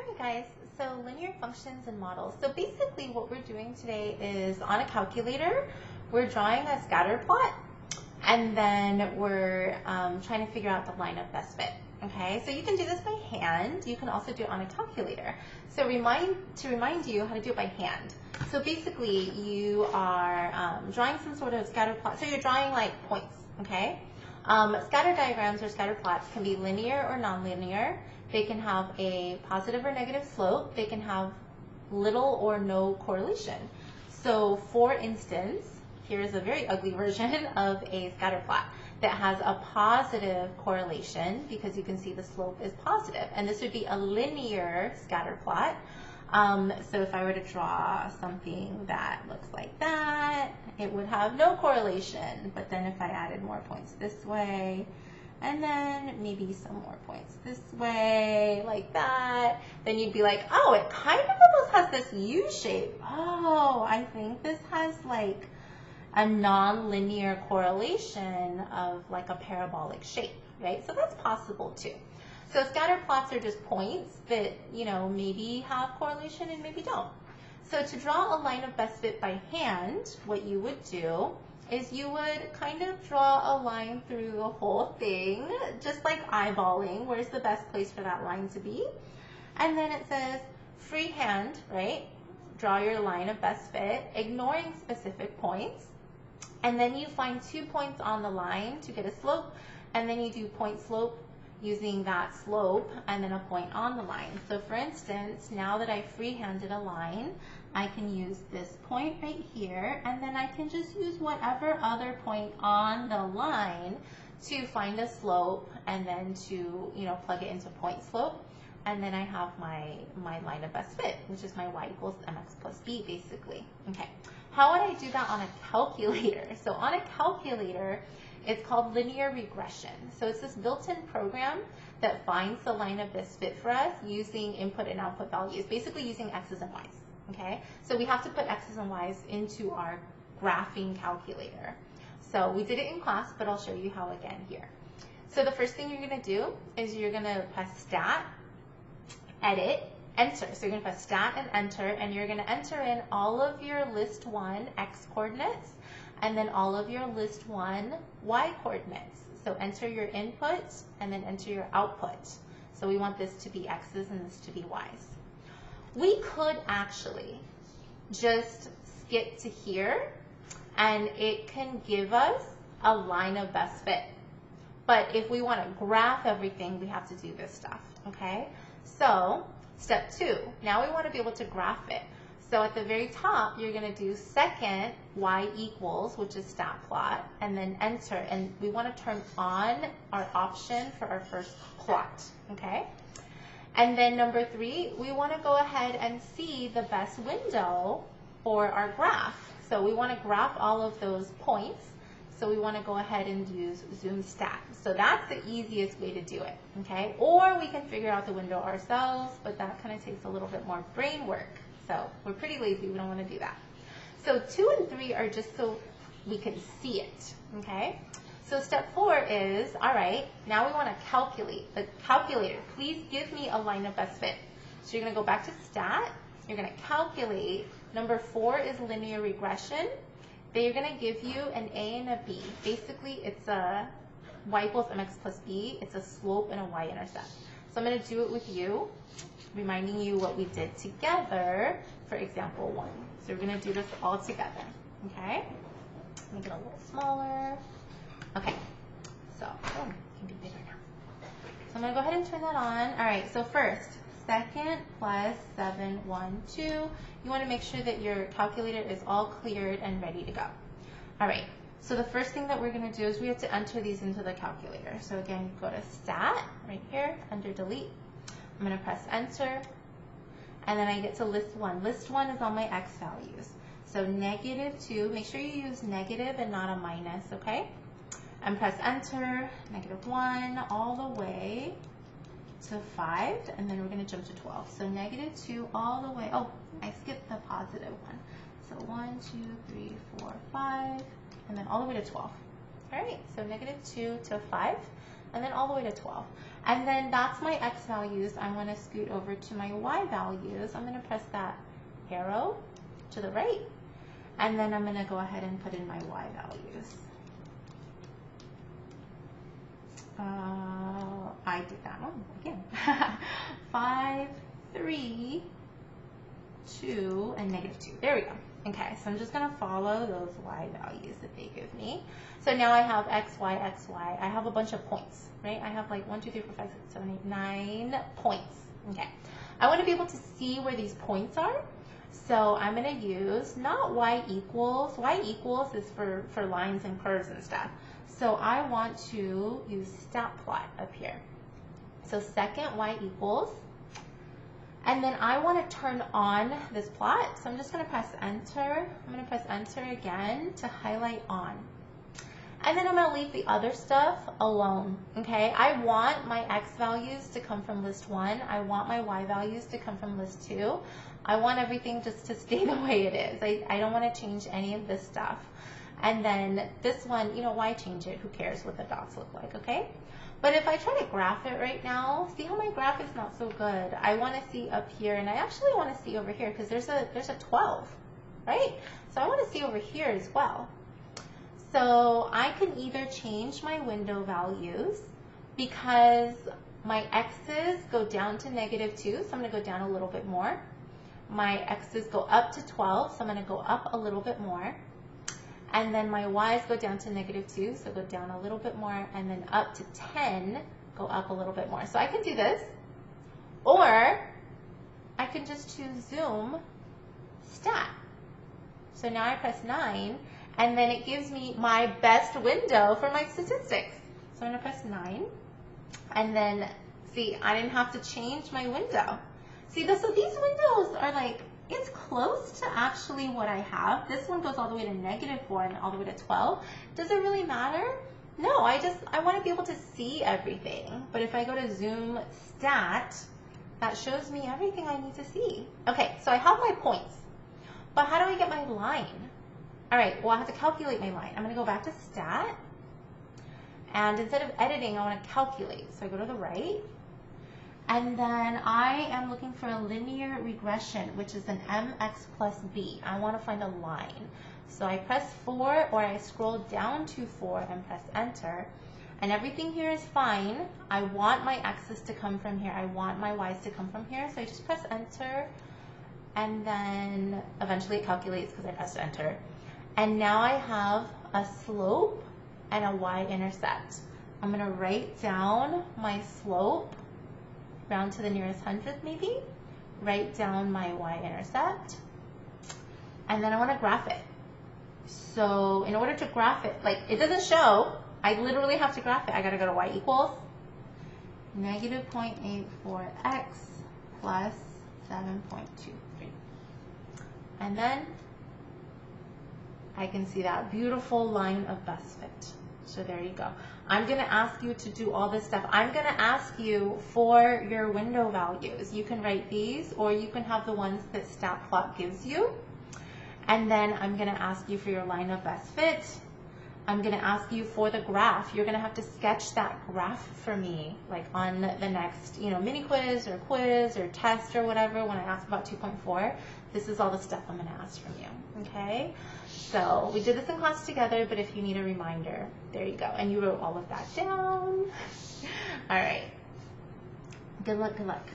Alright guys, so linear functions and models. So basically what we're doing today is on a calculator, we're drawing a scatter plot and then we're trying to figure out the line of best fit. Okay, so you can do this by hand. You can also do it on a calculator. So to remind you how to do it by hand. So basically you are drawing some sort of scatter plot. So you're drawing like points, okay? Scatter diagrams or scatter plots can be linear or nonlinear. They can have a positive or negative slope. They can have little or no correlation. So for instance, here's a very ugly version of a scatter plot that has a positive correlation because you can see the slope is positive. And this would be a linear scatter plot. So if I were to draw something that looks like that, it would have no correlation. But then if I added more points this way, and then maybe some more points this way, like that, then you'd be like, oh, it kind of almost has this U shape. Oh, I think this has like a non-linear correlation of like a parabolic shape, right? So that's possible too. So scatter plots are just points that, you know, maybe have correlation and maybe don't. So to draw a line of best fit by hand, what you would do is you would kind of draw a line through the whole thing, just like eyeballing, where's the best place for that line to be. And then it says freehand, right? Draw your line of best fit, ignoring specific points. And then you find 2 points on the line to get a slope, and then you do point slope using that slope and then a point on the line. So for instance, now that I freehanded a line, I can use this point right here, and then I can just use whatever other point on the line to find a slope and then to, you know, plug it into point slope. And then I have my line of best fit, which is my y equals mx plus b, basically. Okay, how would I do that on a calculator? So on a calculator, it's called linear regression. So it's this built-in program that finds the line of best fit for us using input and output values, basically using x's and y's. Okay, so we have to put x's and y's into our graphing calculator. So we did it in class, but I'll show you how again here. So the first thing you're going to do is you're going to press stat, edit, enter. So you're going to press stat and enter, and you're going to enter in all of your list 1 x coordinates and then all of your list 1 y coordinates. So enter your input and then enter your output. So we want this to be x's and this to be y's. We could actually just skip to here and it can give us a line of best fit. But if we want to graph everything, we have to do this stuff, okay? So step 2, now we want to be able to graph it. So at the very top, you're going to do second y equals, which is stat plot, and then enter. And we want to turn on our option for our first plot, okay? And then number 3, we want to go ahead and see the best window for our graph. So we want to graph all of those points. So we want to go ahead and use zoom stat. So that's the easiest way to do it, okay? Or we can figure out the window ourselves, but that kind of takes a little bit more brain work. So we're pretty lazy, we don't want to do that. So 2 and 3 are just so we can see it, okay? So step 4 is, all right, now we want to calculate. The calculator, please give me a line of best fit. So you're going to go back to stat, you're going to calculate. Number 4 is linear regression. They're going to give you an a and a b. Basically, it's a y equals mx plus b. It's a slope and a y-intercept. So I'm going to do it with you, reminding you what we did together for example 1. So we're going to do this all together, okay? Make it a little smaller. Okay, so it can be bigger now. So I'm going to go ahead and turn that on. All right, so first, second plus 7, 1, 2. You want to make sure that your calculator is all cleared and ready to go. All right, so the first thing that we're going to do is we have to enter these into the calculator. So again, go to stat right here under delete. I'm going to press enter, and then I get to list 1. List 1 is all my x values. So -2, make sure you use negative and not a minus, okay? And press enter, -1 all the way to 5, and then we're going to jump to 12. So -2 all the way, oh, I skipped the positive one. So 1, 2, 3, 4, 5, and then all the way to 12. All right, so -2 to 5. and then all the way to 12. And then that's my x values. I want to scoot over to my y values. I'm going to press that arrow to the right, and then I'm going to go ahead and put in my y values. I did that wrong again. 5, 3, 2, and -2. There we go. Okay, so I'm just going to follow those y values that they give me. So now I have x, y, x, y. I have a bunch of points, right? I have like 1, 2, 3, 4, 5, 6, 7, 8, 9 points. Okay, I want to be able to see where these points are. So I'm going to use not y equals. Y equals is for lines and curves and stuff. So I want to use stat plot up here. So second y equals. And then I want to turn on this plot. So I'm just going to press enter. I'm going to press enter again to highlight on. And then I'm going to leave the other stuff alone, okay? I want my x values to come from list 1. I want my y values to come from list 2. I want everything just to stay the way it is. I don't want to change any of this stuff. And then this one, you know, why change it? Who cares what the dots look like, okay? But if I try to graph it right now, see how my graph is not so good. I want to see up here, and I actually want to see over here because there's a 12, right? So I want to see over here as well. So I can either change my window values because my x's go down to -2, so I'm going to go down a little bit more. My x's go up to 12, so I'm going to go up a little bit more. And then my y's go down to -2, so go down a little bit more, and then up to 10, go up a little bit more. So I can do this, or I can just choose zoom stat. So now I press 9, and then it gives me my best window for my statistics. So I'm going to press 9, and then see, I didn't have to change my window. See, so these windows are like, it's close to actually what I have. This one goes all the way to -4 and all the way to 12. Does it really matter? No, I want to be able to see everything. But if I go to zoom stat, that shows me everything I need to see. Okay, so I have my points. But how do I get my line? All right, well, I have to calculate my line. I'm going to go back to stat. And instead of editing, I want to calculate. So I go to the right. And then I am looking for a linear regression, which is an mx plus b. I want to find a line. So I press 4, or I scroll down to 4 and press enter. And everything here is fine. I want my x's to come from here. I want my y's to come from here. So I just press enter. And then eventually it calculates because I pressed enter. And now I have a slope and a y-intercept. I'm going to write down my slope, round to the nearest hundredth maybe, write down my y-intercept, and then I want to graph it. So in order to graph it, like it doesn't show, I literally have to graph it. I got to go to y equals -0.84x plus 7.23. And then I can see that beautiful line of best fit. So there you go. I'm going to ask you to do all this stuff. I'm going to ask you for your window values. You can write these, or you can have the ones that StatPlot gives you. And then I'm going to ask you for your line of best fit. I'm going to ask you for the graph. You're going to have to sketch that graph for me, like on the next, mini quiz or test or whatever. When I ask about 2.4, this is all the stuff I'm going to ask from you. Okay? So we did this in class together, but if you need a reminder, there you go. And you wrote all of that down. All right. Good luck, good luck.